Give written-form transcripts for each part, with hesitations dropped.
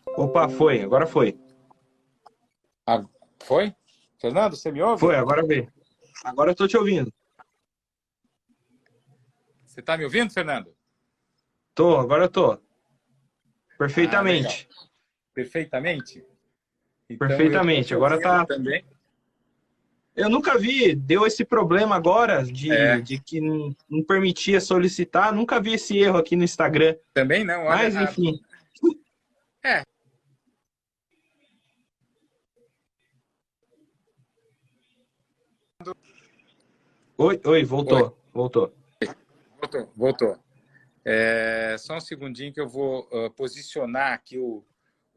Opa, foi, agora foi. Ah, foi? Fernando, você me ouve? Foi, agora veio. Agora eu tô te ouvindo. Você está me ouvindo, Fernando? Tô, agora eu tô. Ah, legal. Perfeitamente. Perfeitamente. Então, eu estou Perfeitamente. te Agora ouvindo tá. também. Eu nunca vi, deu esse problema agora É, de que não permitia solicitar. Nunca vi esse erro aqui no Instagram. também não, olha. Mas, enfim. É, Oi, oi, oi, voltou, voltou. voltou. Só um segundinho que eu vou posicionar aqui o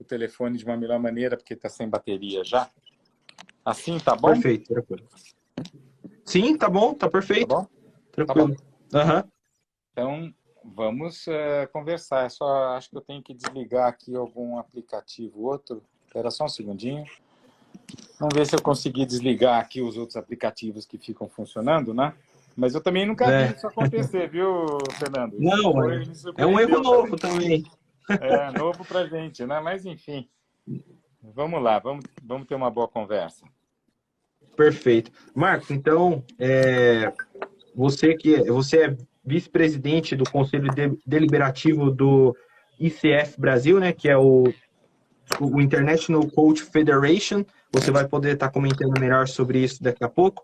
telefone de uma melhor maneira, porque está sem bateria já. Assim, tá bom? Perfeito, tranquilo. Sim, tá bom, tá Tá perfeito. bom? Tá bom. Tranquilo. Aham. Então, vamos conversar. Só acho que eu tenho que desligar aqui algum aplicativo, outro. Espera só um segundinho. Vamos ver se eu consegui desligar aqui os outros aplicativos que ficam funcionando, né? Mas eu também nunca vi É. isso acontecer, viu, Fernando? Isso Não, me é um erro surpreendeu também. novo também. É novo pra gente, né? Mas enfim, vamos lá, vamos ter uma boa conversa. Perfeito. Marcos, então, você é vice-presidente do Conselho Deliberativo do ICF Brasil, né, que é o International Coach Federation. Você vai poder estar comentando melhor sobre isso daqui a pouco.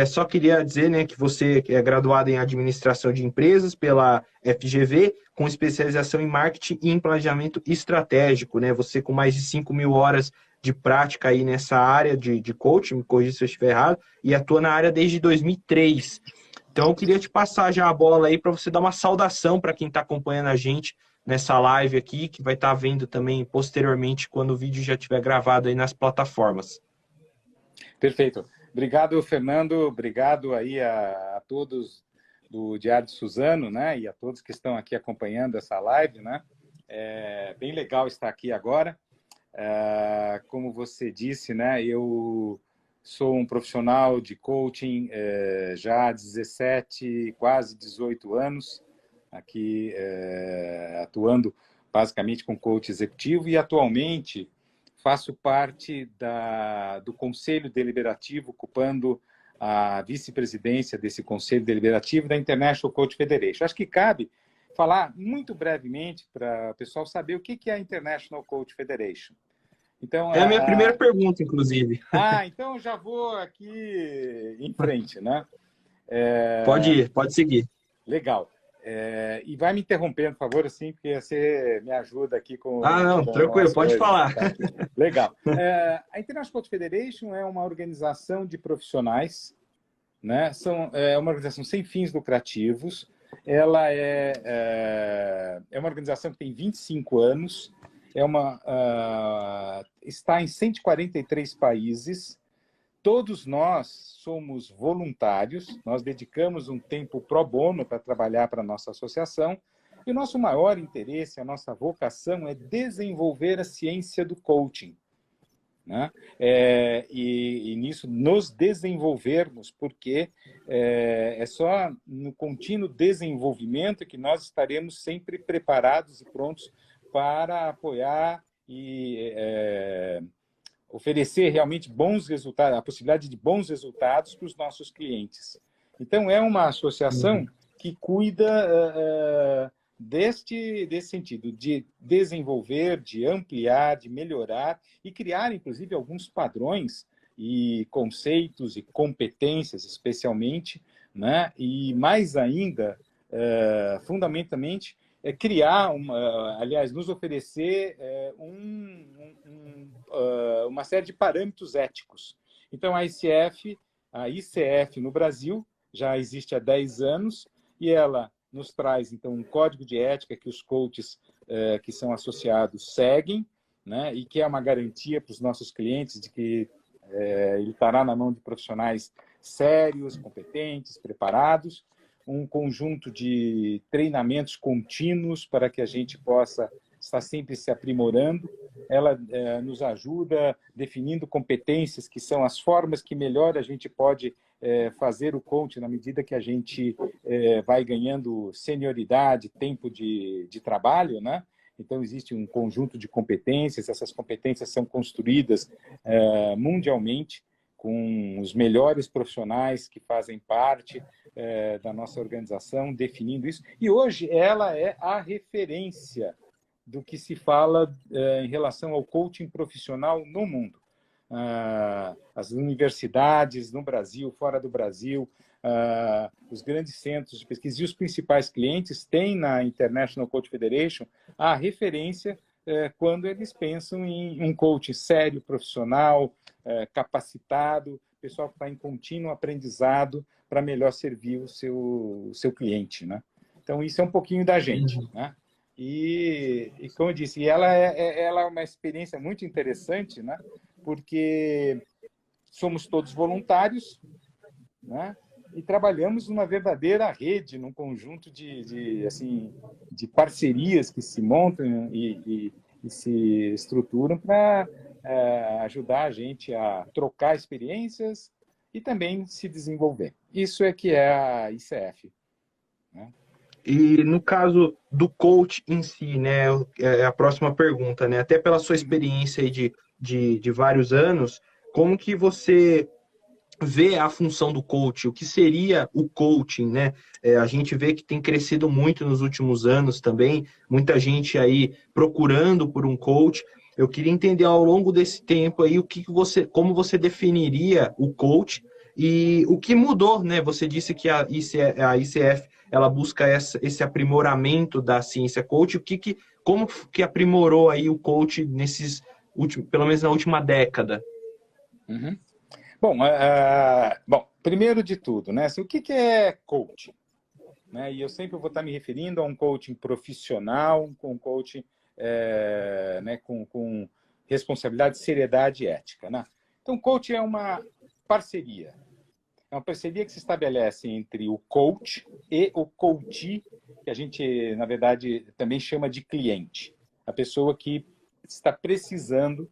Só queria dizer, né, que você é graduado em administração de empresas pela FGV, com especialização em marketing e em planejamento estratégico, né? Você com mais de 5.000 horas de prática aí nessa área de coaching, me corrija se eu estiver errado, e atua na área desde 2003. Então, eu queria te passar já a bola aí para você dar uma saudação para quem está acompanhando a gente nessa live aqui, que vai estar vendo também posteriormente quando o vídeo já estiver gravado aí nas plataformas. Perfeito. Obrigado, Fernando. Obrigado aí a todos do Diário de Suzano, né? E a todos que estão aqui acompanhando essa live, né? É bem legal estar aqui agora. Como você disse, né? Eu sou um profissional de coaching já há 17, quase 18 anos, aqui atuando basicamente com coach executivo e atualmente faço parte do Conselho Deliberativo, ocupando a vice-presidência desse Conselho Deliberativo da International Coach Federation. Acho que cabe falar muito brevemente para o pessoal saber o que é a International Coach Federation. Então, É a minha primeira pergunta, inclusive. então já vou aqui em frente, né? Pode ir, pode seguir. Legal. E vai me interrompendo, por favor, assim, porque você me ajuda aqui Ah, não, com tranquilo, as pode coisas. falar. Tá? Legal. A International Coach Federation é uma organização de profissionais, né? É uma organização sem fins lucrativos. Ela é uma organização que tem 25 anos, está em 143 países. Todos nós somos voluntários, nós dedicamos um tempo pro bono para trabalhar para a nossa associação, e o nosso maior interesse, a nossa vocação é desenvolver a ciência do coaching, né? E nisso nos desenvolvermos, porque é só no contínuo desenvolvimento que nós estaremos sempre preparados e prontos para apoiar e oferecer realmente bons resultados, a possibilidade de bons resultados para os nossos clientes. Então, é uma associação que cuida desse sentido, de desenvolver, de ampliar, de melhorar e criar, inclusive, alguns padrões e conceitos e competências, especialmente, né? E mais ainda, fundamentalmente, criar, aliás, nos oferecer uma série de parâmetros éticos. Então, a ICF no Brasil já existe há 10 anos e ela nos traz, então, um código de ética que os coaches que são associados seguem, né, e que é uma garantia para os nossos clientes de que ele estará na mão de profissionais sérios, competentes, preparados, um conjunto de treinamentos contínuos para que a gente possa estar sempre se aprimorando. Ela nos ajuda definindo competências que são as formas que melhor a gente pode fazer o coaching na medida que a gente vai ganhando senioridade, tempo de trabalho, né? Então, existe um conjunto de competências, essas competências são construídas mundialmente, com os melhores profissionais que fazem parte da nossa organização, definindo isso. E hoje ela é a referência do que se fala em relação ao coaching profissional no mundo. As universidades no Brasil, fora do Brasil, os grandes centros de pesquisa e os principais clientes têm na International Coach Federation a referência quando eles pensam em um coach sério, profissional, capacitado, pessoal que está em contínuo aprendizado para melhor servir o seu cliente, né? Então, isso é um pouquinho da gente, né? E como eu disse, ela é uma experiência muito interessante, né? Porque somos todos voluntários, né? E trabalhamos numa verdadeira rede, num conjunto de parcerias que se montam e se estruturam para ajudar a gente a trocar experiências e também se desenvolver. Isso é que é a ICF, né? E no caso do coach em si, né, é a próxima pergunta, né? Até pela sua experiência aí de vários anos, como que você vê a função do coach? O que seria o coaching, né? A gente vê que tem crescido muito nos últimos anos também, muita gente aí procurando por um coach. Eu queria entender ao longo desse tempo aí como você definiria o coach e o que mudou, né? Você disse que a ICF ela busca esse aprimoramento da ciência coach. Como que aprimorou aí o coach nesses últimos, pelo menos na última década? Uhum. Bom, primeiro de tudo, né? Assim, o que é coaching? Né? E eu sempre vou estar me referindo a um coaching profissional, com coaching né, com responsabilidade, seriedade e ética, né? Então, coaching é uma parceria. É uma parceria que se estabelece entre o coach e o coachee, que a gente, na verdade, também chama de cliente. A pessoa que está precisando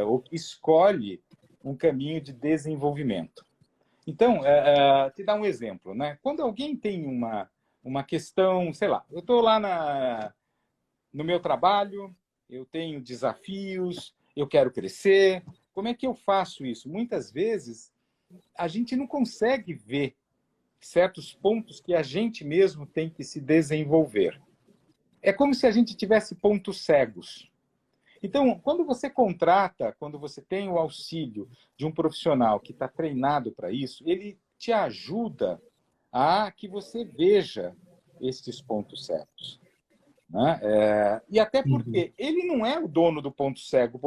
ou que escolhe um caminho de desenvolvimento. Então, te dar um exemplo, né? Quando alguém tem uma questão, sei lá, eu estou lá no meu trabalho, eu tenho desafios, eu quero crescer, como é que eu faço isso? Muitas vezes, a gente não consegue ver certos pontos que a gente mesmo tem que se desenvolver. É como se a gente tivesse pontos cegos. Então, quando você tem o auxílio de um profissional que está treinado para isso, ele te ajuda a que você veja esses pontos cegos, né? E até porque ele não é o dono do ponto cego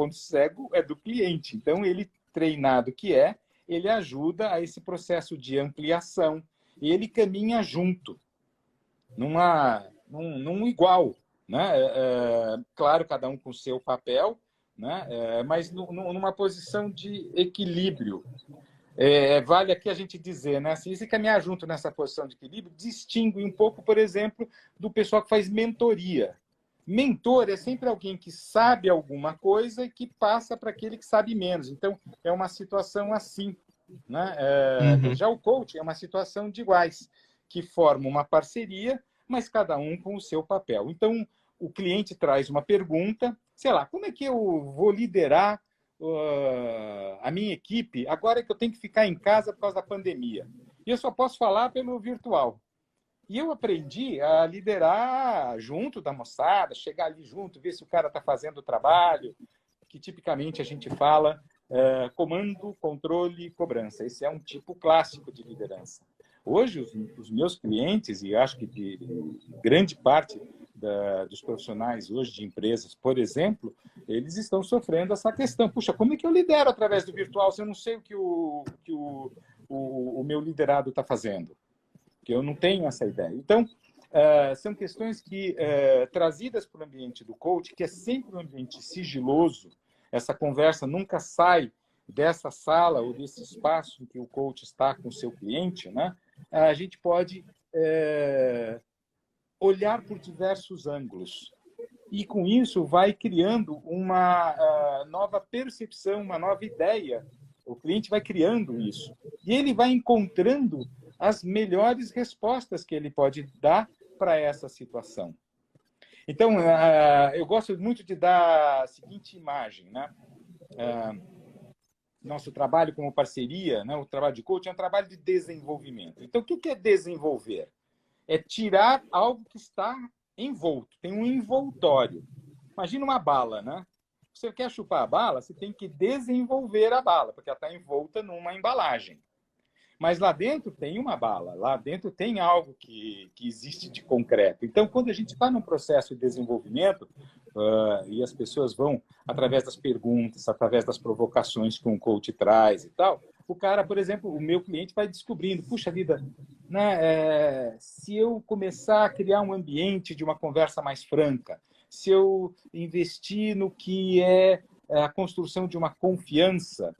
é do cliente. Então, ele, treinado que ele ajuda a esse processo de ampliação e ele caminha junto, num igual. Né? Claro, cada um com o seu papel, né? Mas numa posição de equilíbrio. Vale aqui a gente dizer, né? Assim, esse caminhar junto nessa posição de equilíbrio distingue um pouco, por exemplo, do pessoal que faz mentoria. Mentor é sempre alguém que sabe alguma coisa e que passa para aquele que sabe menos. Então, é uma situação assim, né? Já o coach é uma situação de iguais, que forma uma parceria, mas cada um com o seu papel. Então, o cliente traz uma pergunta, sei lá, como é que eu vou liderar a minha equipe agora que eu tenho que ficar em casa por causa da pandemia? E eu só posso falar pelo virtual. E eu aprendi a liderar junto da moçada, chegar ali junto, ver se o cara está fazendo o trabalho, que tipicamente a gente fala comando, controle, cobrança. Esse é um tipo clássico de liderança. Hoje, os meus clientes, e acho que de grande parte dos profissionais hoje de empresas, por exemplo, eles estão sofrendo essa questão. Puxa, como é que eu lidero através do virtual se eu não sei o que o meu liderado está fazendo? Que eu não tenho essa ideia. Então, são questões que, trazidas para o ambiente do coach, que é sempre um ambiente sigiloso, essa conversa nunca sai dessa sala ou desse espaço em que o coach está com o seu cliente, né? A gente pode olhar por diversos ângulos. E, com isso, vai criando uma nova percepção, uma nova ideia. O cliente vai criando isso. E ele vai encontrando as melhores respostas que ele pode dar para essa situação. Então, eu gosto muito de dar a seguinte imagem, né? Nosso trabalho como parceria, né? O trabalho de coaching é um trabalho de desenvolvimento. Então, o que é desenvolver? É tirar algo que está envolto, tem um envoltório. Imagina uma bala, né? Você quer chupar a bala, você tem que desenvolver a bala, porque ela está envolta numa embalagem. Mas lá dentro tem uma bala, lá dentro tem algo que existe de concreto. Então, quando a gente está num processo de desenvolvimento, e as pessoas vão, através das perguntas, através das provocações que um coach traz e tal, o cara, por exemplo, o meu cliente vai descobrindo, puxa vida, né, se eu começar a criar um ambiente de uma conversa mais franca, se eu investir no que é a construção de uma confiança,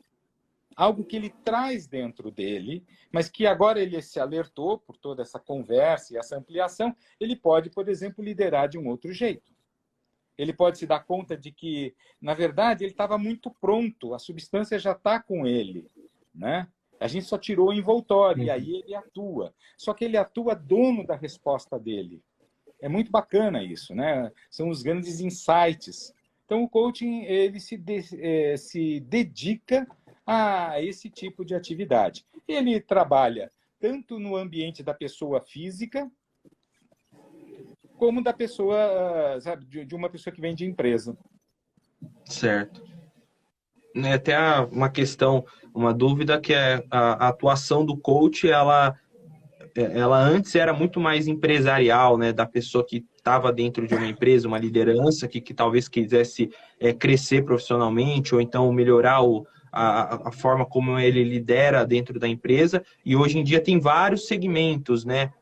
algo que ele traz dentro dele, mas que agora ele se alertou por toda essa conversa e essa ampliação, ele pode, por exemplo, liderar de um outro jeito. Ele pode se dar conta de que, na verdade, ele estava muito pronto, a substância já está com ele, né? A gente só tirou o envoltório, e aí ele atua. Só que ele atua dono da resposta dele. É muito bacana isso, né? São os grandes insights. Então, o coaching ele se dedica a esse tipo de atividade. Ele trabalha tanto no ambiente da pessoa física, como da pessoa, sabe, de uma pessoa que vem de empresa. Certo. Até uma questão, uma dúvida que é a atuação do coach, ela antes era muito mais empresarial, né, da pessoa que estava dentro de uma empresa, uma liderança que talvez quisesse crescer profissionalmente ou então melhorar a forma como ele lidera dentro da empresa. E hoje em dia tem vários segmentos, né?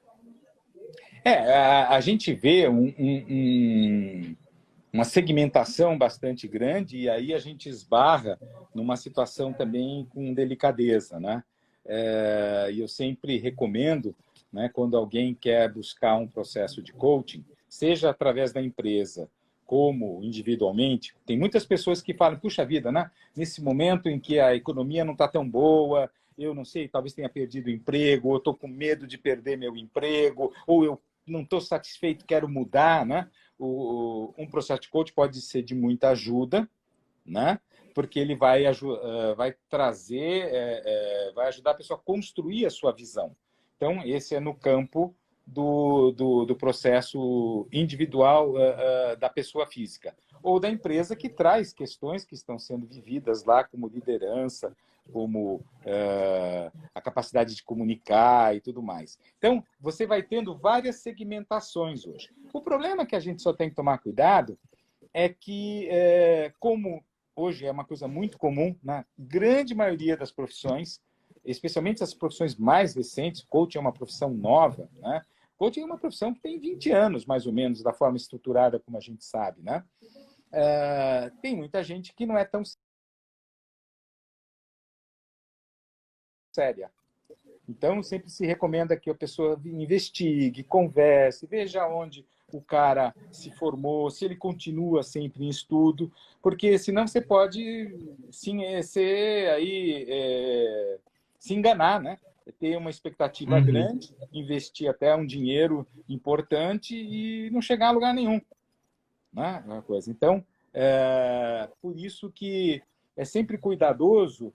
A gente vê uma segmentação bastante grande e aí a gente esbarra numa situação também com delicadeza, né? E eu sempre recomendo, né, quando alguém quer buscar um processo de coaching, seja através da empresa como individualmente, tem muitas pessoas que falam, puxa vida, né? Nesse momento em que a economia não está tão boa, eu não sei, talvez tenha perdido o emprego, ou estou com medo de perder meu emprego, ou eu não estou satisfeito, quero mudar, né? Um processo de coach pode ser de muita ajuda, né? Porque ele vai trazer, vai ajudar a pessoa a construir a sua visão. Então, esse é no campo do processo individual da pessoa física. Ou da empresa que traz questões que estão sendo vividas lá, como liderança, como a capacidade de comunicar e tudo mais. Então, você vai tendo várias segmentações hoje. O problema que a gente só tem que tomar cuidado é que, como hoje é uma coisa muito comum na grande maioria das profissões, especialmente as profissões mais recentes, coaching é uma profissão nova, né? Coaching é uma profissão que tem 20 anos, mais ou menos, da forma estruturada como a gente sabe, né? Tem muita gente que não é tão séria. Então, sempre se recomenda que a pessoa investigue, converse, veja onde o cara se formou, se ele continua sempre em estudo, porque senão você pode sim, se enganar, né? Ter uma expectativa grande, investir até um dinheiro importante e não chegar a lugar nenhum. Né? Uma coisa. Então, por isso que é sempre cuidadoso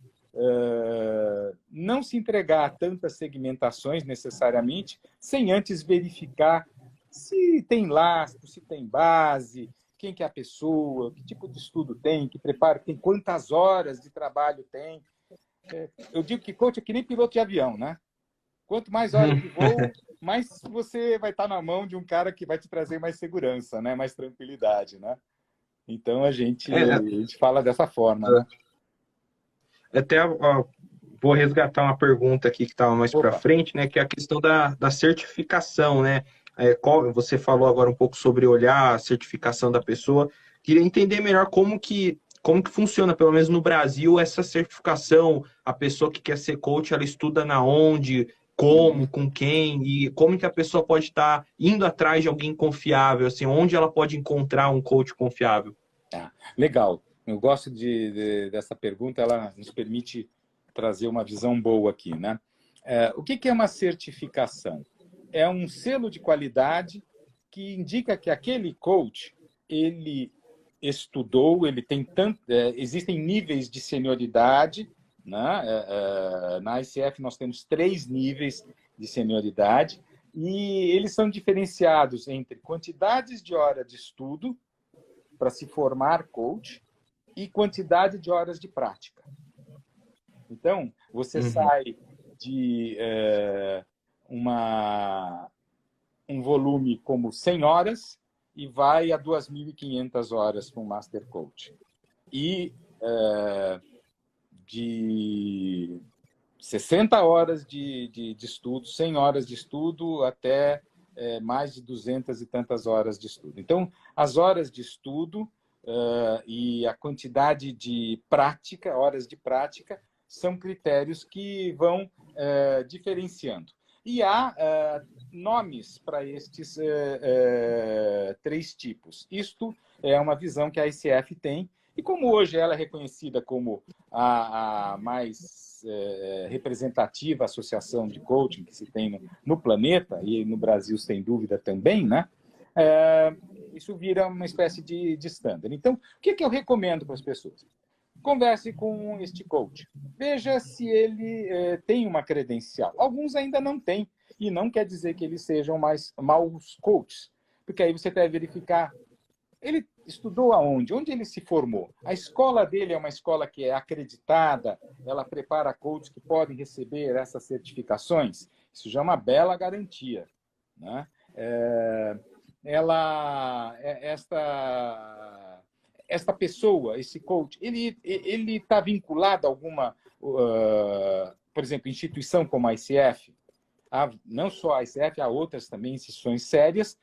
não se entregar a tantas segmentações necessariamente, sem antes verificar se tem lastro, se tem base, quem que é a pessoa, que tipo de estudo tem, que preparo tem, quantas horas de trabalho tem. Eu digo que coach é que nem piloto de avião, né? Quanto mais horas de voo, mais você vai estar na mão de um cara que vai te trazer mais segurança, né? Mais tranquilidade, né? Então, a gente fala dessa forma, né? Até vou resgatar uma pergunta aqui que estava mais para frente, né? Que é a questão da certificação, né? Você falou agora um pouco sobre olhar a certificação da pessoa. Queria entender melhor como que funciona, pelo menos no Brasil, essa certificação. A pessoa que quer ser coach, ela estuda na onde, como, com quem, e como que a pessoa pode estar indo atrás de alguém confiável, assim, onde ela pode encontrar um coach confiável? Legal. Eu gosto dessa pergunta, ela nos permite trazer uma visão boa aqui, né? O que é uma certificação? É um selo de qualidade que indica que aquele coach, ele estudou, ele tem existem níveis de senioridade, né? Na ICF nós temos 3 níveis de senioridade e eles são diferenciados entre quantidades de horas de estudo para se formar coach e quantidade de horas de prática. Então, você sai de um volume como 100 horas e vai a 2.500 horas com Master Coach. E de 60 horas de estudo, 100 horas de estudo, até mais de 200 e tantas horas de estudo. Então, as horas de estudo e a quantidade de prática, horas de prática, são critérios que vão diferenciando. E há nomes para estes 3 tipos. Isto é uma visão que a ICF tem, e como hoje ela é reconhecida como a mais representativa associação de coaching que se tem no planeta, e no Brasil, sem dúvida, também, né? Isso vira uma espécie de standard. Então, o que eu recomendo para as pessoas? Converse com este coach. Veja se ele tem uma credencial. Alguns ainda não têm, e não quer dizer que eles sejam mais maus coaches, porque aí você deve verificar. Ele estudou aonde? Onde ele se formou? A escola dele é uma escola que é acreditada, ela prepara coaches que podem receber essas certificações? Isso já é uma bela garantia, né? Esta pessoa, esse coach, ele está vinculado a alguma, por exemplo, instituição como a ICF? Não só a ICF, há outras também instituições sérias,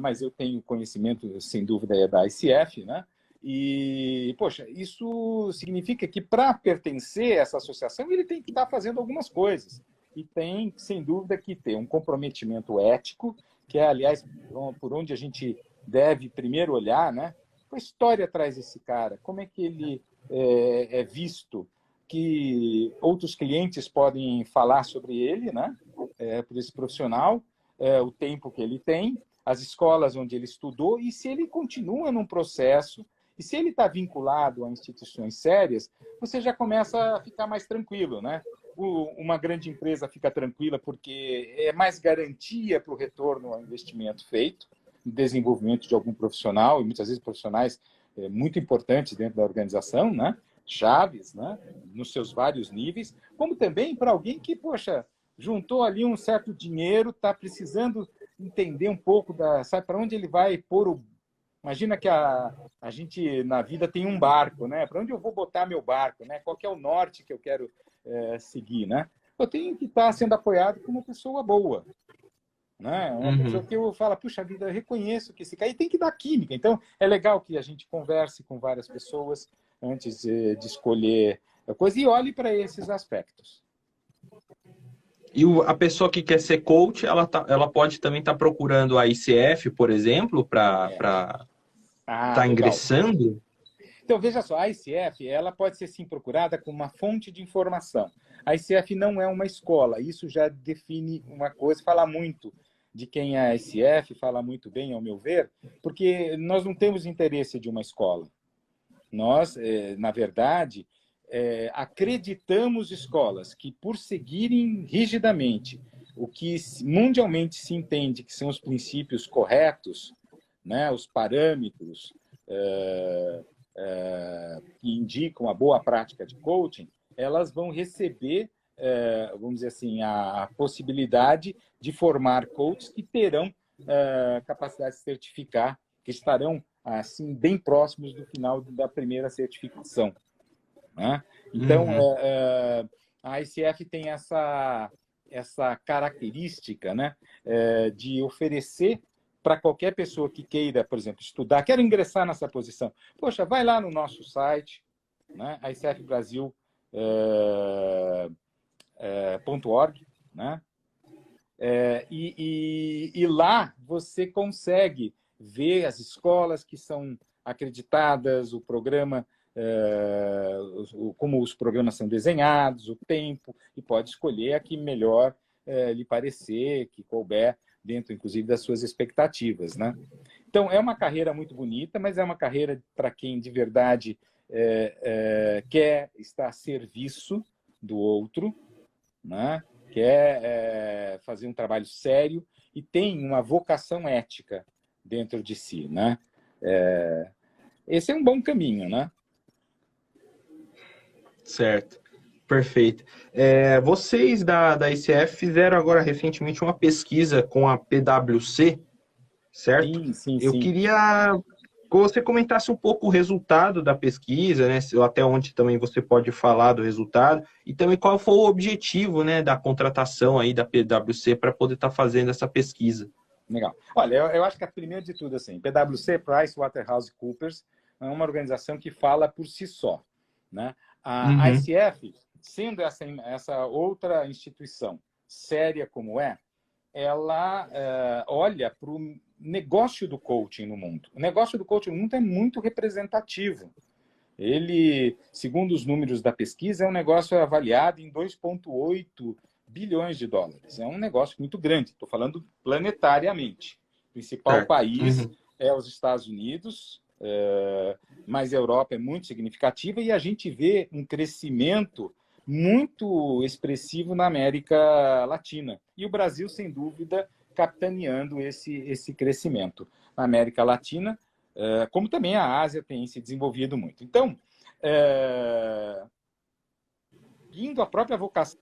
mas eu tenho conhecimento, sem dúvida, da ICF, né? E, poxa, isso significa que para pertencer a essa associação, ele tem que estar fazendo algumas coisas. E tem, sem dúvida, que ter um comprometimento ético, que é, aliás, por onde a gente deve primeiro olhar, né? Qual a história atrás desse cara? Como é que ele é visto? Que outros clientes podem falar sobre ele, né? Por esse profissional, o tempo que ele tem, as escolas onde ele estudou e se ele continua num processo e se ele está vinculado a instituições sérias, você já começa a ficar mais tranquilo, né? Uma grande empresa fica tranquila porque é mais garantia para o retorno ao investimento feito, no desenvolvimento de algum profissional, e muitas vezes profissionais muito importantes dentro da organização, né? Chaves, né? Nos seus vários níveis, como também para alguém que, poxa, juntou ali um certo dinheiro, está precisando entender um pouco, sabe para onde ele vai pôr o... Imagina que a gente, na vida, tem um barco, né? Para onde eu vou botar meu barco, né? Qual que é o norte que eu quero seguir, né? Eu tenho que estar sendo apoiado por uma pessoa boa, né? Uma pessoa que eu falo, puxa vida, eu reconheço que esse cara... E tem que dar química. Então, é legal que a gente converse com várias pessoas antes de escolher a coisa e olhe para esses aspectos. E a pessoa que quer ser coach, ela pode também estar procurando a ICF, por exemplo, para estar ingressando? Então, veja só, a ICF ela pode ser, sim, procurada como uma fonte de informação. A ICF não é uma escola, isso já define uma coisa, fala muito de quem é a ICF, fala muito bem, ao meu ver, porque nós não temos interesse de uma escola. Nós, na verdade, acreditamos escolas que, por seguirem rigidamente o que mundialmente se entende que são os princípios corretos, né, os parâmetros que indicam a boa prática de coaching, elas vão receber, vamos dizer assim, a possibilidade de formar coaches que terão capacidade de certificar, que estarão assim bem próximos do final da primeira certificação, né? Então, a ICF tem essa característica, né, de oferecer para qualquer pessoa que queira, por exemplo, estudar, quero ingressar nessa posição. Poxa, vai lá no nosso site, né, icfbrasil.org, né? E lá você consegue ver as escolas que são acreditadas, o programa, como os programas são desenhados, o tempo, e pode escolher a que melhor lhe parecer, que couber dentro, inclusive, das suas expectativas, né? Então, é uma carreira muito bonita, mas é uma carreira para quem, de verdade, quer estar a serviço do outro, né? Quer fazer um trabalho sério e tem uma vocação ética dentro de si, né? Esse é um bom caminho, né? Certo, perfeito. Vocês da ICF fizeram agora recentemente uma pesquisa com a PwC, certo? Sim, sim, Eu sim. queria que você comentasse um pouco o resultado da pesquisa, né? Até onde também você pode falar do resultado, e também qual foi o objetivo, né, da contratação aí da PwC para poder estar fazendo essa pesquisa. Legal. Olha, eu acho que, primeiro de tudo, assim, PwC, PricewaterhouseCoopers, é uma organização que fala por si só, né? A Uhum, ICF, sendo essa outra instituição séria como ela olha para o negócio do coaching no mundo. O negócio do coaching no mundo é muito representativo. Ele, segundo os números da pesquisa, é um negócio avaliado em 2,8 bilhões de dólares. É um negócio muito grande, estou falando planetariamente. O principal certo. país Uhum, é os Estados Unidos, mas a Europa é muito significativa e a gente vê um crescimento muito expressivo na América Latina. E o Brasil, sem dúvida, capitaneando esse crescimento. Na América Latina, como também a Ásia tem se desenvolvido muito. Então, indo à própria vocação,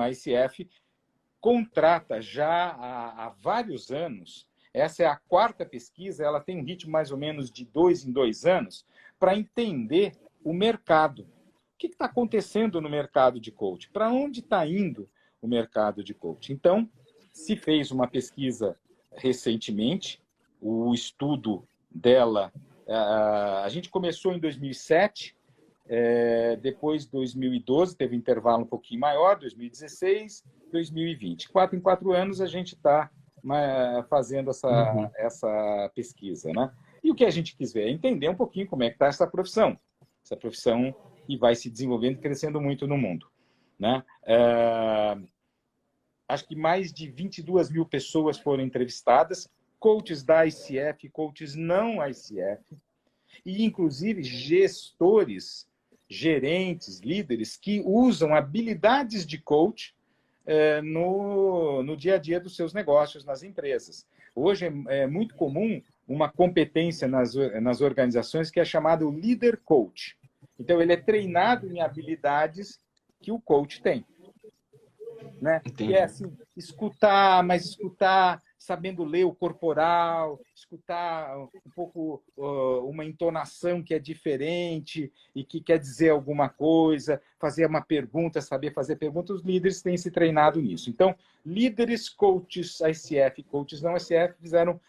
a ICF contrata já há vários anos, essa é a quarta pesquisa, ela tem um ritmo mais ou menos de 2 em 2 anos, para entender o mercado. O que está acontecendo no mercado de coaching? Para onde está indo o mercado de coaching? Então, se fez uma pesquisa recentemente, o estudo dela, a gente começou em 2007, depois 2012, teve um intervalo um pouquinho maior, 2016, 2020. 4 em 4 anos a gente está fazendo uhum. essa pesquisa, né? E o que a gente quis ver é entender um pouquinho como é que está essa profissão que vai se desenvolvendo e crescendo muito no mundo, né? Acho que mais de 22 mil pessoas foram entrevistadas, coaches da ICF, coaches não ICF, e inclusive gestores, gerentes, líderes que usam habilidades de coach no dia a dia dos seus negócios, nas empresas. Hoje é muito comum uma competência nas organizações que é chamado líder coach. Então, ele é treinado em habilidades que o coach tem, né? Que é Entendi. assim, escutar, mas escutar sabendo ler o corporal, escutar um pouco uma entonação que é diferente e que quer dizer alguma coisa, fazer uma pergunta, saber fazer perguntas. Os líderes têm se treinado nisso. Então, líderes, coaches, ICF, coaches não ICF, fizeram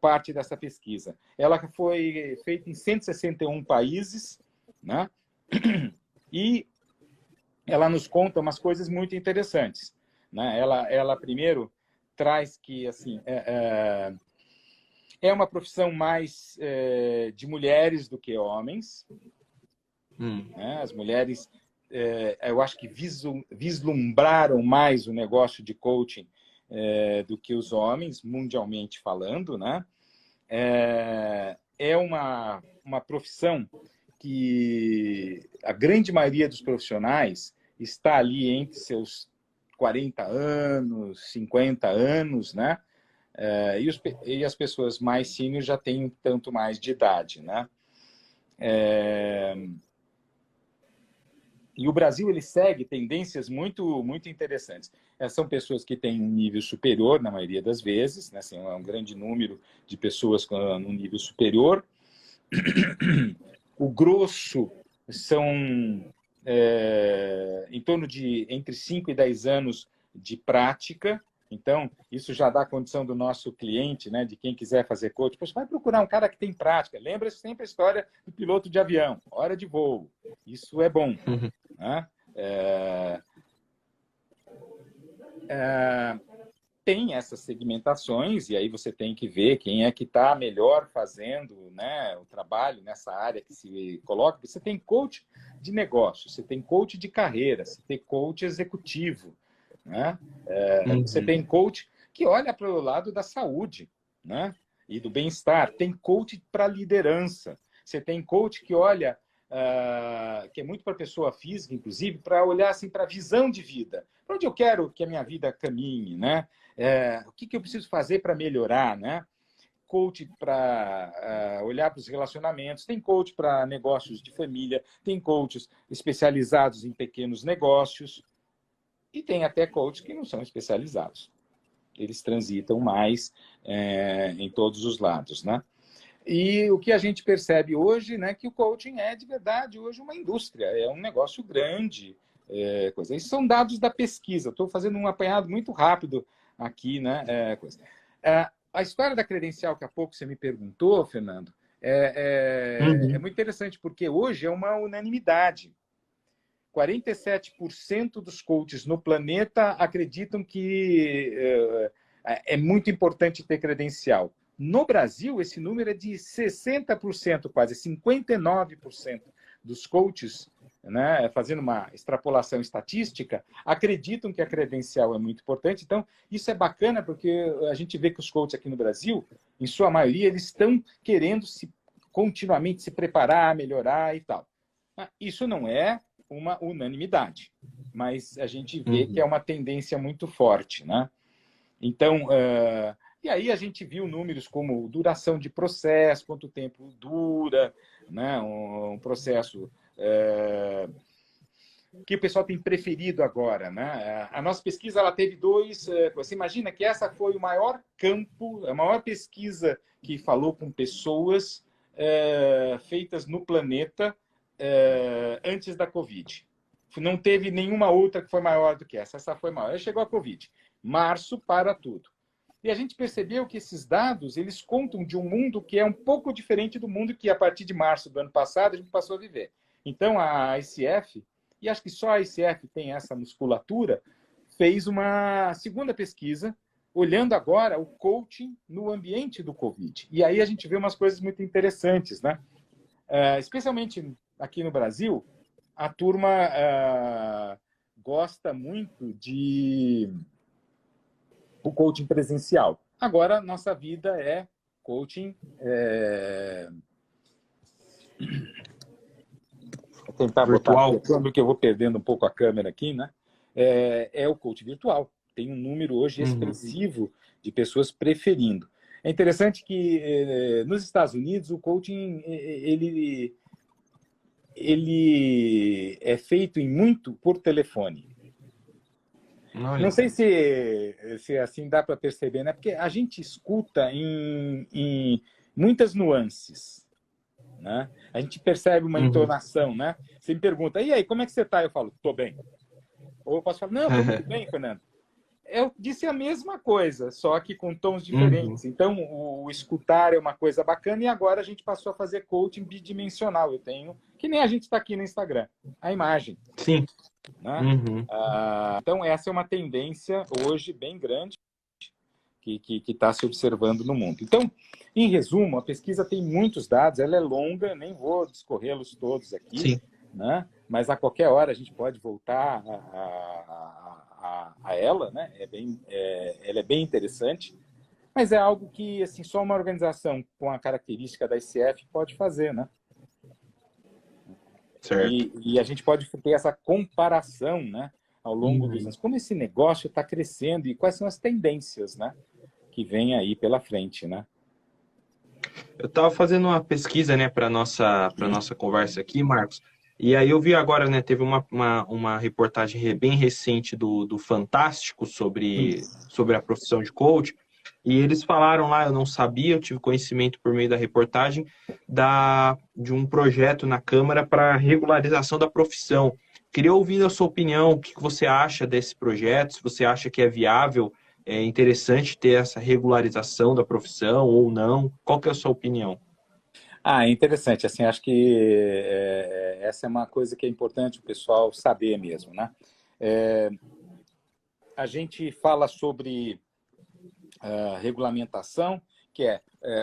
parte dessa pesquisa. Ela foi feita em 161 países, né? E ela nos conta umas coisas muito interessantes, né? Ela primeiro traz que assim é uma profissão mais de mulheres do que homens, né? As mulheres eu acho que vislumbraram mais o negócio de coaching do que os homens, mundialmente falando, né? É uma profissão que a grande maioria dos profissionais está ali entre seus 40 anos, 50 anos, né? E as pessoas mais seniors já têm um tanto mais de idade, né? E o Brasil ele segue tendências muito muito interessantes. São pessoas que têm um nível superior na maioria das vezes, né? Assim, é um grande número de pessoas com um nível superior. O grosso são em torno de entre 5 e 10 anos de prática. Então, isso já dá a condição do nosso cliente, né, de quem quiser fazer coach. Poxa, vai procurar um cara que tem prática. Lembra sempre a história do piloto de avião, hora de voo. Isso é bom. Né? Tem essas segmentações e aí você tem que ver quem é que está melhor fazendo, né, o trabalho nessa área que se coloca. Você tem coach de negócio, você tem coach de carreira, você tem coach executivo, né? Você tem coach que olha para o lado da saúde, né? E do bem-estar. Tem coach para liderança. Você tem coach que olha, que é muito para a pessoa física, inclusive, para olhar assim, para a visão de vida. Para onde eu quero que a minha vida caminhe, né? O que eu preciso fazer para melhorar, né? Coach para olhar para os relacionamentos, tem coach para negócios de família, tem coaches especializados em pequenos negócios e tem até coaches que não são especializados. Eles transitam mais em todos os lados, né? E o que a gente percebe hoje, né, que o coaching é de verdade hoje uma indústria, é um negócio grande. Coisa. Esses são dados da pesquisa. Estou fazendo um apanhado muito rápido aqui, né? A história da credencial que há pouco você me perguntou, Fernando, é muito interessante, porque hoje é uma unanimidade. 47% dos coaches no planeta acreditam que é muito importante ter credencial. No Brasil, esse número é de 60%, quase 59% dos coaches, né, fazendo uma extrapolação estatística, acreditam que a credencial é muito importante. Então, isso é bacana porque a gente vê que os coaches aqui no Brasil, em sua maioria, eles estão querendo continuamente se preparar, melhorar e tal. Isso não é uma unanimidade, mas a gente vê que é uma tendência muito forte, né? Então, e aí a gente viu números como duração de processo, quanto tempo dura, né? Um processo que o pessoal tem preferido agora, né? A nossa pesquisa ela teve dois. Você imagina que essa foi o maior campo, a maior pesquisa que falou com pessoas feitas no planeta antes da Covid. Não teve nenhuma outra que foi maior do que essa. Essa foi maior. Aí chegou a Covid. Março para tudo. E a gente percebeu que esses dados eles contam de um mundo que é um pouco diferente do mundo que, a partir de março do ano passado, a gente passou a viver. Então, a ICF, e acho que só a ICF tem essa musculatura, fez uma segunda pesquisa, olhando agora o coaching no ambiente do Covid. E aí a gente vê umas coisas muito interessantes, né? Especialmente aqui no Brasil, a turma gosta muito de o coaching presencial. Agora, nossa vida é coaching... Vou tentar virtual. Botar porque eu vou perdendo um pouco a câmera aqui, né? É o coaching virtual. Tem um número hoje expressivo de pessoas preferindo. É interessante que nos Estados Unidos o coaching ele é feito muito por telefone. Não sei se assim dá para perceber, né? Porque a gente escuta em muitas nuances, né? A gente percebe uma entonação, né? Você me pergunta, e aí, como é que você está? Eu falo, estou bem. Ou eu posso falar, não, estou muito bem, Fernando. Eu disse a mesma coisa, só que com tons diferentes. Então, o escutar é uma coisa bacana e agora a gente passou a fazer coaching bidimensional. Eu tenho, que nem a gente está aqui no Instagram, a imagem. Sim. Né? Então, essa é uma tendência hoje bem grande que está se observando no mundo. Então, em resumo, a pesquisa tem muitos dados, ela é longa, nem vou discorrê-los todos aqui, né? Mas a qualquer hora a gente pode voltar a ela, né? Ela é bem interessante, mas é algo que assim, só uma organização com a característica da ICF pode fazer, né? E a gente pode ter essa comparação, né, ao longo dos anos. Como esse negócio está crescendo e quais são as tendências, né, que vem aí pela frente, né? Eu estava fazendo uma pesquisa, né, para nossa conversa aqui, Marcos. E aí eu vi agora, né, teve uma reportagem bem recente do Fantástico sobre a profissão de coach. E eles falaram lá, eu não sabia, eu tive conhecimento por meio da reportagem, de um projeto na Câmara para regularização da profissão. Queria ouvir a sua opinião, o que você acha desse projeto, se você acha que é viável, é interessante ter essa regularização da profissão ou não. Qual que é a sua opinião? É interessante, assim, acho que essa é uma coisa que é importante o pessoal saber mesmo, né? A gente fala sobre regulamentação, que é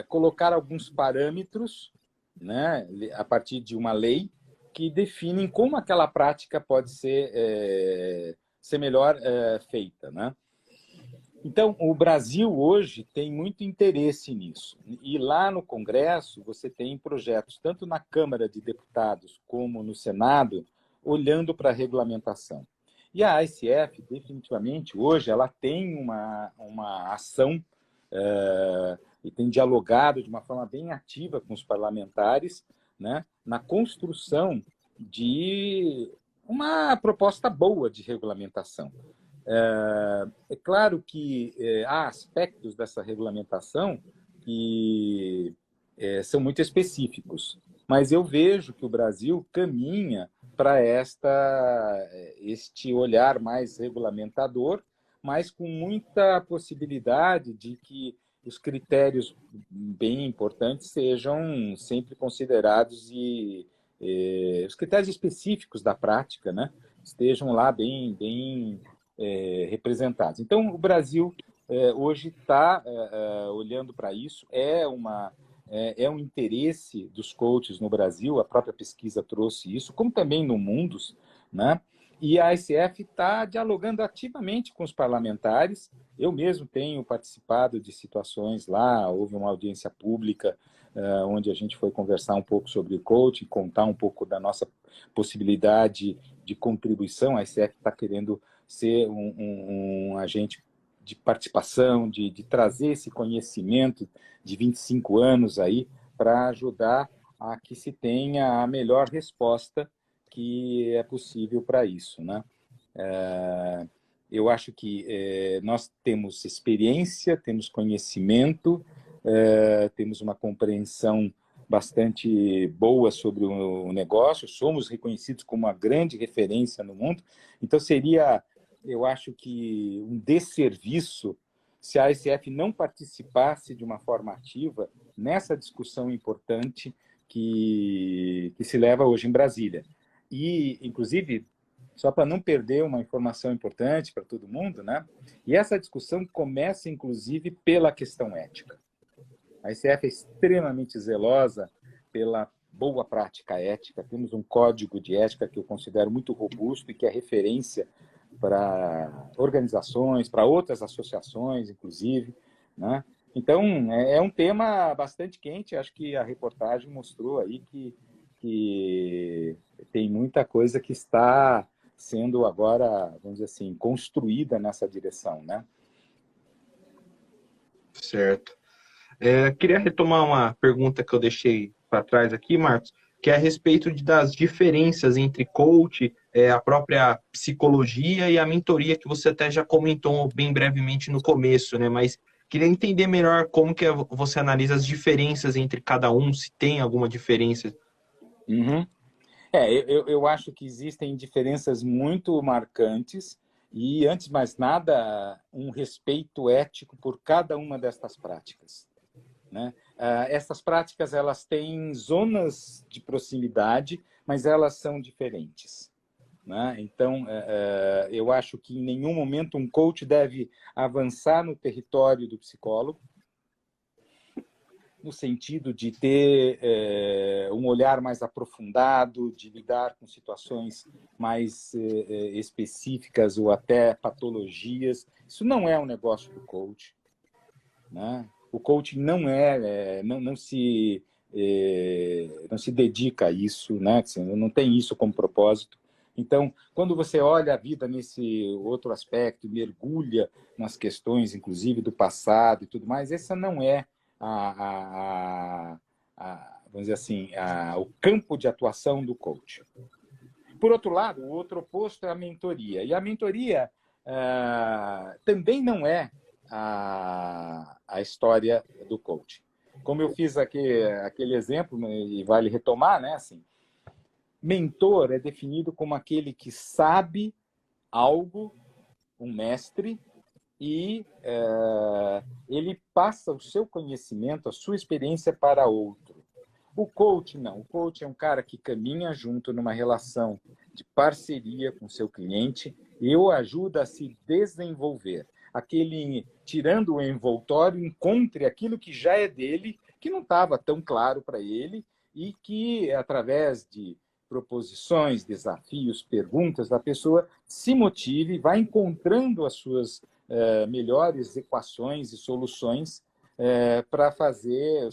colocar alguns parâmetros, né, a partir de uma lei que definem como aquela prática pode ser melhor feita, né? Então, o Brasil hoje tem muito interesse nisso. E lá no Congresso, você tem projetos, tanto na Câmara de Deputados como no Senado, olhando para a regulamentação. E a ICF, definitivamente, hoje, ela tem uma ação e tem dialogado de uma forma bem ativa com os parlamentares, né, na construção de uma proposta boa de regulamentação. É claro que há aspectos dessa regulamentação que são muito específicos, mas eu vejo que o Brasil caminha para este olhar mais regulamentador, mas com muita possibilidade de que os critérios bem importantes sejam sempre considerados e os critérios específicos da prática, né, estejam lá bem representados. Então, o Brasil hoje está olhando para isso, é um interesse dos coaches no Brasil, a própria pesquisa trouxe isso, como também no Mundus, né? E a ICF está dialogando ativamente com os parlamentares. Eu mesmo tenho participado de situações lá, houve uma audiência pública onde a gente foi conversar um pouco sobre o coaching, contar um pouco da nossa possibilidade de contribuição. A ICF está querendo ser um agente de participação, de trazer esse conhecimento de 25 anos aí para ajudar a que se tenha a melhor resposta que é possível para isso, né? Eu acho que nós temos experiência, temos conhecimento, temos uma compreensão bastante boa sobre o negócio, somos reconhecidos como uma grande referência no mundo, então seria, eu acho que um desserviço se a ICF não participasse de uma forma ativa nessa discussão importante que se leva hoje em Brasília. E, inclusive, só para não perder uma informação importante para todo mundo, né? E essa discussão começa, inclusive, pela questão ética. A ICF é extremamente zelosa pela boa prática ética. Temos um código de ética que eu considero muito robusto e que é referência para organizações, para outras associações, inclusive, né? Então, é um tema bastante quente. Acho que a reportagem mostrou aí que tem muita coisa que está sendo agora, vamos dizer assim, construída nessa direção, né? Certo. Queria retomar uma pergunta que eu deixei para trás aqui, Marcos, que é a respeito das diferenças entre coach, a própria psicologia e a mentoria, que você até já comentou bem brevemente no começo, né? Mas queria entender melhor como que você analisa as diferenças entre cada um, se tem alguma diferença. Uhum. Eu acho que existem diferenças muito marcantes e, antes de mais nada, um respeito ético por cada uma destas práticas, né? Essas práticas, elas têm zonas de proximidade, mas elas são diferentes, né? Então, eu acho que em nenhum momento um coach deve avançar no território do psicólogo, no sentido de ter um olhar mais aprofundado, de lidar com situações mais específicas ou até patologias. Isso não é um negócio do coach, né? O coaching não se dedica a isso, né? Não tem isso como propósito. Então, quando você olha a vida nesse outro aspecto, mergulha nas questões, inclusive, do passado e tudo mais, essa não é vamos dizer assim, o campo de atuação do coach. Por outro lado, o outro oposto é a mentoria. E a mentoria também não é a história do coach. Como eu fiz aquele exemplo, e vale retomar, né? Assim, mentor é definido como aquele que sabe algo, um mestre, e ele passa o seu conhecimento, a sua experiência para outro. O coach não. O coach é um cara que caminha junto numa relação de parceria com seu cliente e o ajuda a se desenvolver. Aquele, tirando o envoltório, encontre aquilo que já é dele, que não estava tão claro para ele e que, através de proposições, desafios, perguntas da pessoa, se motive, vai encontrando as suas melhores equações e soluções para fazer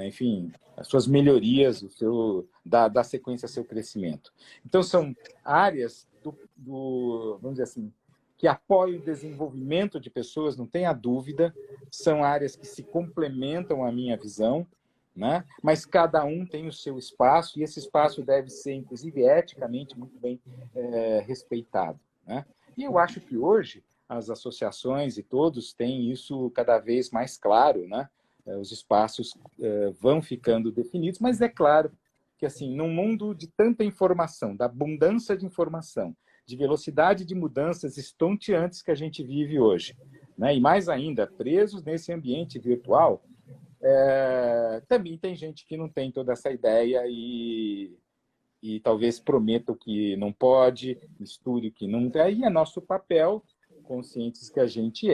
enfim, as suas melhorias, dar sequência ao seu crescimento. Então, são áreas vamos dizer assim, que apoiam o desenvolvimento de pessoas, não tenha dúvida, são áreas que se complementam à minha visão, né? Mas cada um tem o seu espaço, e esse espaço deve ser, inclusive, eticamente muito bem respeitado, né? E eu acho que hoje as associações e todos têm isso cada vez mais claro, né? Os espaços vão ficando definidos, mas é claro que, assim, num mundo de tanta informação, da abundância de informação, de velocidade de mudanças estonteantes que a gente vive hoje, né? E mais ainda, presos nesse ambiente virtual, também tem gente que não tem toda essa ideia e talvez prometa o que não pode, misture o que não tem. Aí é nosso papel, conscientes que a gente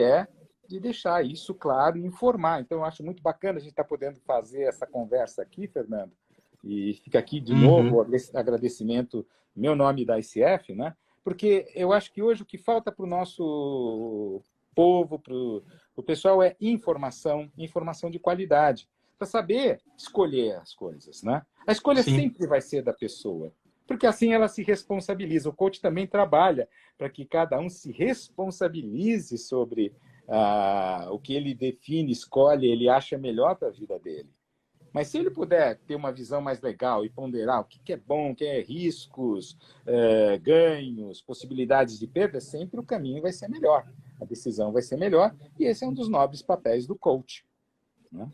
de deixar isso claro e informar. Então, eu acho muito bacana a gente estar podendo fazer essa conversa aqui, Fernando, e fica aqui de novo o agradecimento, meu nome da ICF, né? Porque eu acho que hoje o que falta para o nosso povo, para o pessoal, é informação de qualidade, para saber escolher as coisas, né? A escolha Sim. sempre vai ser da pessoa, porque assim ela se responsabiliza. O coach também trabalha para que cada um se responsabilize sobre o que ele define, escolhe, ele acha melhor para a vida dele. Mas se ele puder ter uma visão mais legal e ponderar o que é bom, o que é riscos, ganhos, possibilidades de perda, sempre o caminho vai ser melhor, a decisão vai ser melhor, e esse é um dos nobres papéis do coach, né?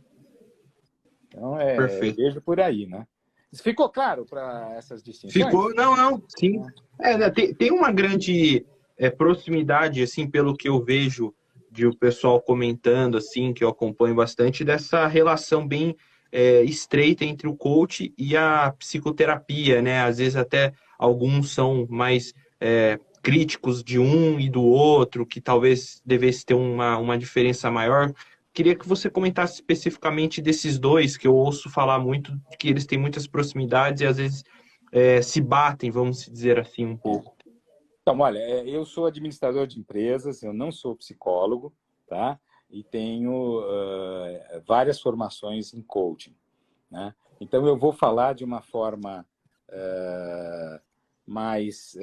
Então, eu Perfeito. vejo por aí, né? Ficou claro para essas distinções? Ficou? Não, sim. Né, tem uma grande proximidade, assim, pelo que eu vejo de o pessoal comentando, assim, que eu acompanho bastante, dessa relação bem estreita entre o coach e a psicoterapia, né? Às vezes até alguns são mais críticos de um e do outro, que talvez devesse ter uma diferença maior. Queria que você comentasse especificamente desses dois, que eu ouço falar muito, que eles têm muitas proximidades e às vezes se batem, vamos dizer assim, um pouco. Então, olha, eu sou administrador de empresas, eu não sou psicólogo, tá? E tenho várias formações em coaching, né? Então, eu vou falar de uma forma mais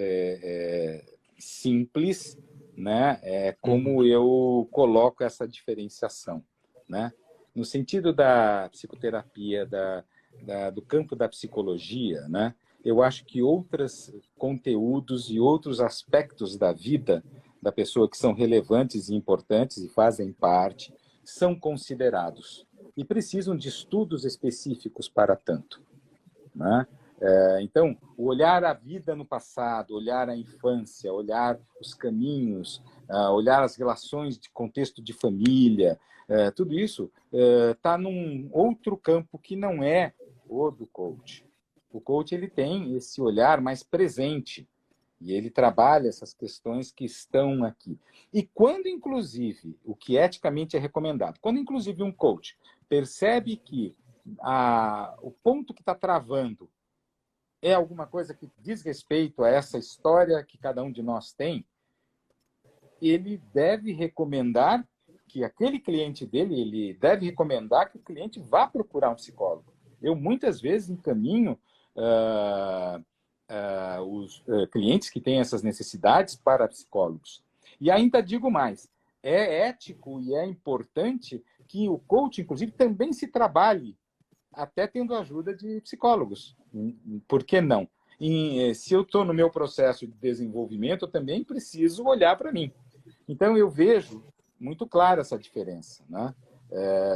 simples, né? Como eu coloco essa diferenciação, né? No sentido da psicoterapia, do campo da psicologia, né? Eu acho que outros conteúdos e outros aspectos da vida da pessoa que são relevantes e importantes e fazem parte, são considerados e precisam de estudos específicos para tanto, né? Então, olhar a vida no passado, olhar a infância, olhar os caminhos, olhar as relações de contexto de família, tudo isso está num outro campo que não é o do coach. O coach ele tem esse olhar mais presente e ele trabalha essas questões que estão aqui. E quando, inclusive, o que eticamente é recomendado, quando, inclusive, um coach percebe que o ponto que está travando é alguma coisa que diz respeito a essa história que cada um de nós tem, ele deve recomendar que aquele cliente dele, ele deve recomendar que o cliente vá procurar um psicólogo. Eu, muitas vezes, encaminho os clientes que têm essas necessidades para psicólogos. E ainda digo mais, é ético e é importante que o coach, inclusive, também se trabalhe, até tendo ajuda de psicólogos. Por que não? Se eu estou no meu processo de desenvolvimento, eu também preciso olhar para mim. Então, eu vejo muito clara essa diferença, né?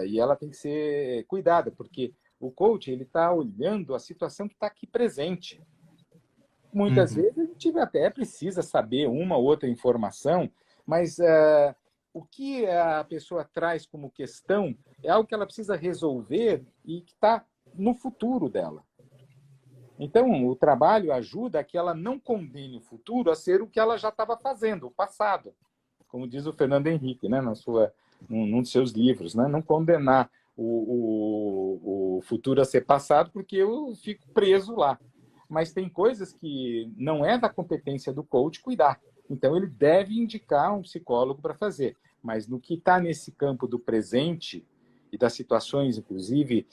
E ela tem que ser cuidada, porque o coach ele está olhando a situação que está aqui presente. Muitas vezes a gente até precisa saber uma ou outra informação, mas o que a pessoa traz como questão é algo que ela precisa resolver e que está no futuro dela. Então, o trabalho ajuda a que ela não condene o futuro a ser o que ela já estava fazendo, o passado. Como diz o Fernando Henrique, né, num dos seus livros, né? Não condenar o futuro a ser passado porque eu fico preso lá. Mas tem coisas que não é da competência do coach cuidar. Então, ele deve indicar um psicólogo para fazer. Mas no que está nesse campo do presente e das situações, inclusive,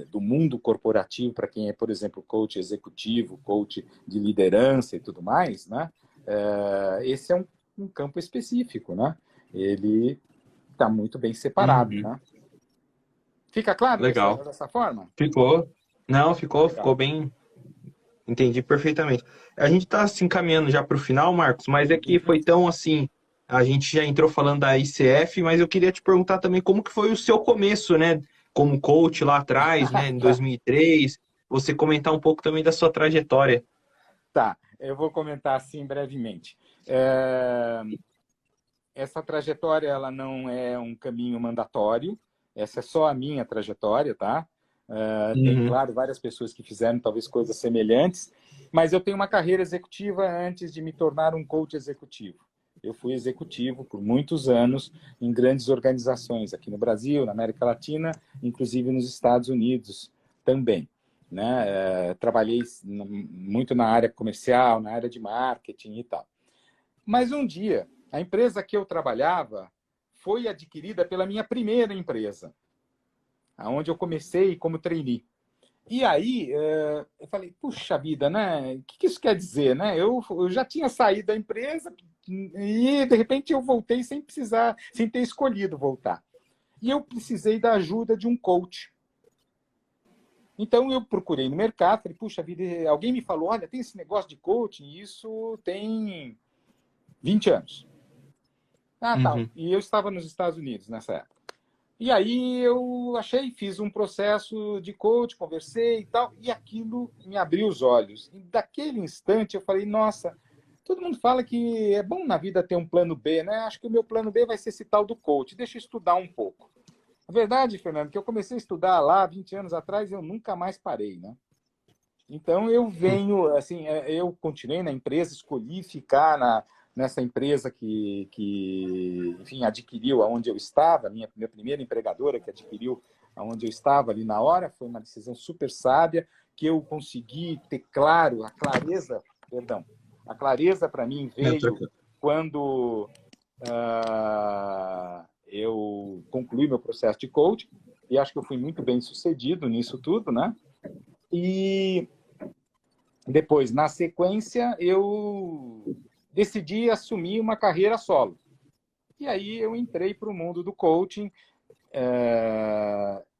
do mundo corporativo, para quem é, por exemplo, coach executivo, coach de liderança e tudo mais, né? Esse é um campo específico, né? Ele está muito bem separado, Uhum. né? Fica claro Legal. dessa forma? Ficou? Não, ficou Legal. bem. Entendi perfeitamente. A gente está se encaminhando já para o final, Marcos, mas é que Uhum. foi tão assim. A gente já entrou falando da ICF, mas eu queria te perguntar também como que foi o seu começo, né? Como coach lá atrás, né? Em 2003. Você comentar um pouco também da sua trajetória. Tá, eu vou comentar assim brevemente. Essa trajetória ela não é um caminho mandatório, essa é só a minha trajetória, tá? Tem, Uhum. claro, várias pessoas que fizeram talvez coisas semelhantes, mas eu tenho uma carreira executiva antes de me tornar um coach executivo. Eu fui executivo por muitos anos em grandes organizações aqui no Brasil, na América Latina, inclusive nos Estados Unidos também. Né? Trabalhei muito na área comercial, na área de marketing e tal. Mas um dia, a empresa que eu trabalhava foi adquirida pela minha primeira empresa, onde eu comecei como trainee. E aí, eu falei, puxa vida, né? O que isso quer dizer, né? Eu já tinha saído da empresa e, de repente, eu voltei sem precisar, sem ter escolhido voltar. E eu precisei da ajuda de um coach. Então, eu procurei no mercado, falei, puxa vida, alguém me falou, olha, tem esse negócio de coaching, isso tem 20 anos. Ah, tal. Uhum. E eu estava nos Estados Unidos nessa época. E aí eu fiz um processo de coach, conversei e tal, e aquilo me abriu os olhos. E daquele instante eu falei, nossa, todo mundo fala que é bom na vida ter um plano B, né? Acho que o meu plano B vai ser esse tal do coach. Deixa eu estudar um pouco. A verdade, Fernando, que eu comecei a estudar lá 20 anos atrás e eu nunca mais parei, né? Então, eu venho, assim, eu continuei na empresa, escolhi ficar nessa empresa que, enfim, adquiriu aonde eu estava, minha primeira empregadora que adquiriu aonde eu estava ali na hora, foi uma decisão super sábia, que eu consegui ter claro, a clareza para mim É, veio quando eu concluí meu processo de coaching, e acho que eu fui muito bem sucedido nisso tudo, né? E depois, na sequência, eu decidi assumir uma carreira solo. E aí eu entrei para o mundo do coaching,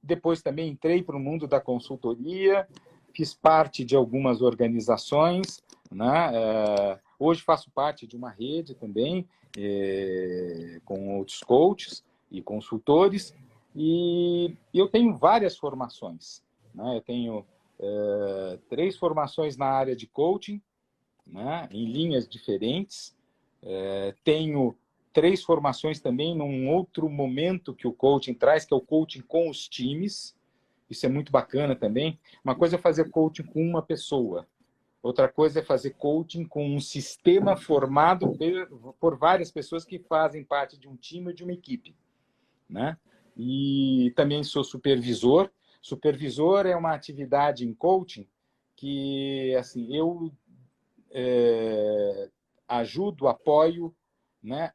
depois também entrei para o mundo da consultoria, fiz parte de algumas organizações, né? Hoje faço parte de uma rede também, com outros coaches e consultores, e eu tenho várias formações. Né? Eu tenho 3 formações na área de coaching, né? Em linhas diferentes. Tenho 3 formações também num outro momento que o coaching traz, que é o coaching com os times. Isso é muito bacana também. Uma coisa é fazer coaching com uma pessoa. Outra coisa é fazer coaching com um sistema formado por várias pessoas que fazem parte de um time ou de uma equipe. Né? E também sou supervisor. Supervisor é uma atividade em coaching que assim eu ajudo, apoio, né,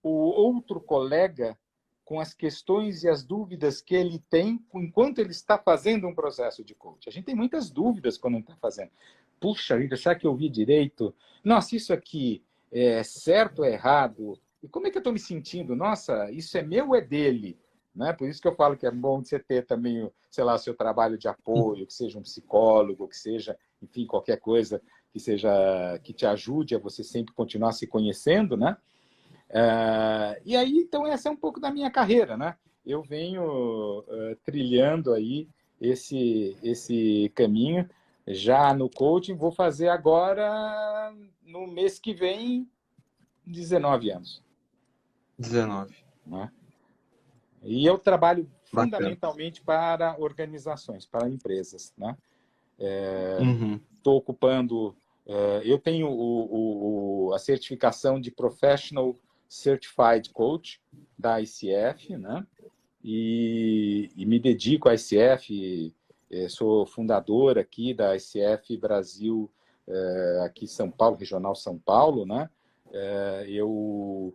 o outro colega com as questões e as dúvidas que ele tem enquanto ele está fazendo um processo de coaching. A gente tem muitas dúvidas quando está fazendo. Puxa vida, será que eu vi direito? Nossa, isso aqui é certo ou errado? E como é que eu estou me sentindo? Nossa, isso é meu ou é dele? Né? Por isso que eu falo que é bom você ter também, sei lá, o seu trabalho de apoio, que seja um psicólogo, que seja, enfim, qualquer coisa que seja que te ajude a você sempre continuar se conhecendo, né? E aí, então, essa é um pouco da minha carreira, né? Eu venho trilhando aí esse caminho já no coaching. Vou fazer agora, no mês que vem, 19 anos. 19. Né? E eu trabalho Bacana. fundamentalmente para organizações, para empresas. Né? Uhum. Estou ocupando... eu tenho a certificação de Professional Certified Coach da ICF, né? E me dedico à ICF, sou fundador aqui da ICF Brasil aqui São Paulo, Regional São Paulo, né? Eu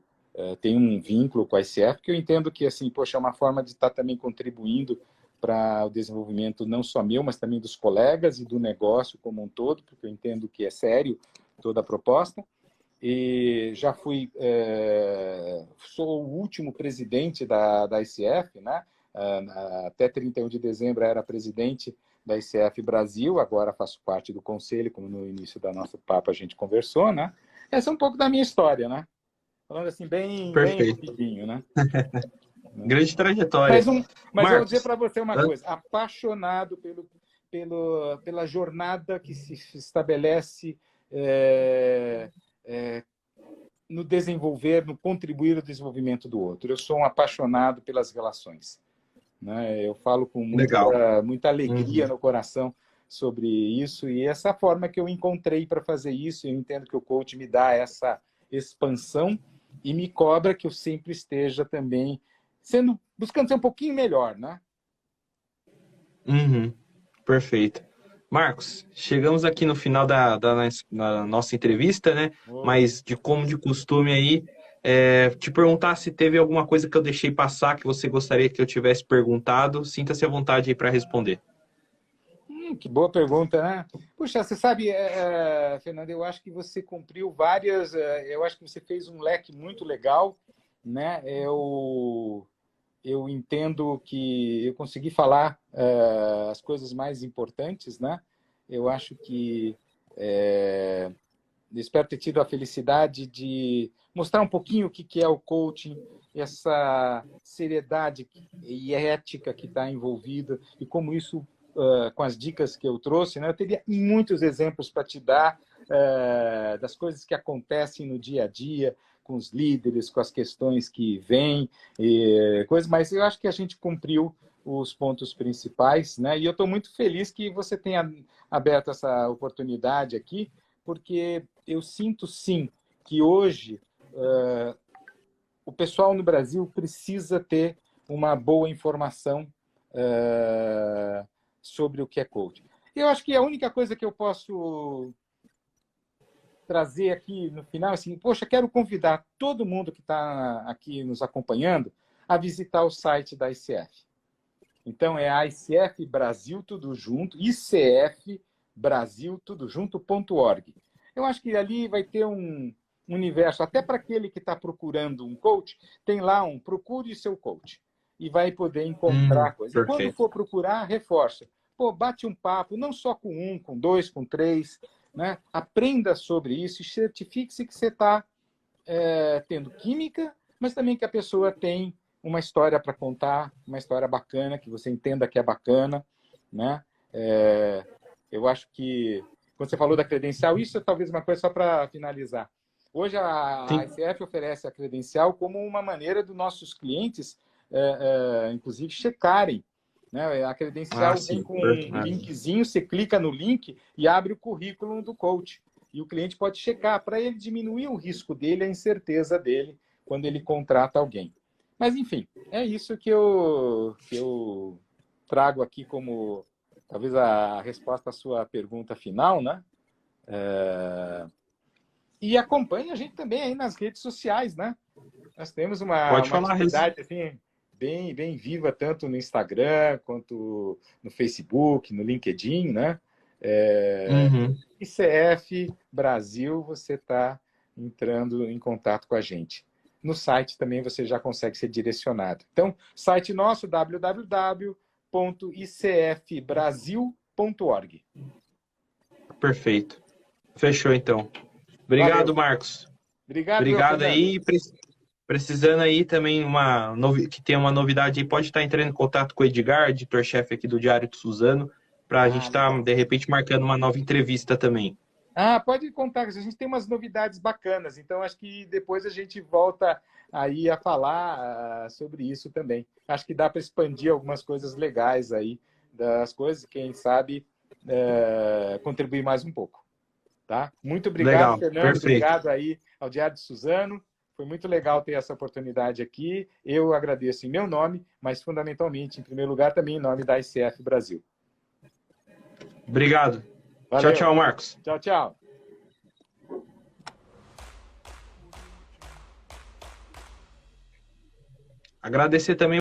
tenho um vínculo com a ICF, que eu entendo que, assim, poxa, é uma forma de estar também contribuindo para o desenvolvimento não só meu, mas também dos colegas e do negócio como um todo, porque eu entendo que é sério toda a proposta. E já fui, sou o último presidente da ICF, né? Até 31 de dezembro era presidente da ICF Brasil, agora faço parte do conselho, como no início da nossa papo a gente conversou, né? Essa é um pouco da minha história, né? Falando assim, bem Perfeito. rapidinho, né? Grande trajetória. Mas eu vou dizer Marcos, para você uma coisa, apaixonado pela jornada que se estabelece no desenvolver, no contribuir ao desenvolvimento do outro. Eu sou um apaixonado pelas relações, né? Eu falo com legal. muita alegria no coração sobre isso, e essa forma que eu encontrei para fazer isso. Eu entendo que o coach me dá essa expansão e me cobra que eu sempre esteja também buscando ser um pouquinho melhor, né? Perfeito. Marcos, chegamos aqui no final da nossa entrevista, né? Mas, como de costume aí, te perguntar se teve alguma coisa que eu deixei passar que você gostaria que eu tivesse perguntado. Sinta-se à vontade aí para responder. Que boa pergunta, né? Puxa, você sabe, Fernando, eu acho que você cumpriu várias... eu acho que você fez um leque muito legal, né? Eu entendo que eu consegui falar as coisas mais importantes, né? Eu acho que espero ter tido a felicidade de mostrar um pouquinho o que é o coaching, essa seriedade e ética que está envolvida e como isso, com as dicas que eu trouxe, né? Eu teria muitos exemplos para te dar das coisas que acontecem no dia a dia, com os líderes, com as questões que vêm, mas eu acho que a gente cumpriu os pontos principais, né? E eu estou muito feliz que você tenha aberto essa oportunidade aqui, porque eu sinto, sim, que hoje o pessoal no Brasil precisa ter uma boa informação sobre o que é coaching. Eu acho que a única coisa que eu posso trazer aqui no final, assim, poxa, quero convidar todo mundo que está aqui nos acompanhando a visitar o site da ICF. Então, é a ICF Brasil Tudo Junto, icfbrasiltudojunto.org. Eu acho que ali vai ter um universo, até para aquele que está procurando um coach, tem lá procure seu coach e vai poder encontrar coisas. E quando for procurar, reforça. Pô, bate um papo, não só com um, com dois, com três, né? Aprenda sobre isso e certifique-se que você está tendo química, mas também que a pessoa tem uma história para contar, uma história bacana, que você entenda que é bacana, né? Eu acho que, quando você falou da credencial, isso é talvez uma coisa só para finalizar. Hoje a ICF oferece a credencial como uma maneira dos nossos clientes, inclusive, checarem, né? A credencial vem com um linkzinho, você clica no link e abre o currículo do coach. E o cliente pode checar para ele diminuir o risco dele, a incerteza dele, quando ele contrata alguém. Mas, enfim, é isso que eu trago aqui como, talvez, a resposta à sua pergunta final, né? E acompanhe a gente também aí nas redes sociais, né? Nós temos uma atividade assim, bem viva, tanto no Instagram, quanto no Facebook, no LinkedIn, né? ICF Brasil, você está entrando em contato com a gente. No site também você já consegue ser direcionado. Então, site nosso, www.icfbrasil.org. Perfeito. Fechou, então. Obrigado, Valeu. Marcos. Obrigado aí. Precisando aí também que tem uma novidade aí, pode estar entrando em contato com o Edgar, editor-chefe aqui do Diário de Suzano, para a gente estar, de repente, marcando uma nova entrevista também. Pode contar, a gente tem umas novidades bacanas, então acho que depois a gente volta aí a falar sobre isso também. Acho que dá para expandir algumas coisas legais aí das coisas, quem sabe contribuir mais um pouco. Tá? Muito obrigado, Legal, Fernando, perfeito. Obrigado aí ao Diário de Suzano. Foi muito legal ter essa oportunidade aqui. Eu agradeço em meu nome, mas fundamentalmente, em primeiro lugar, também em nome da ICF Brasil. Obrigado. Valeu. Tchau, tchau, Marcos. Tchau, tchau. Agradecer também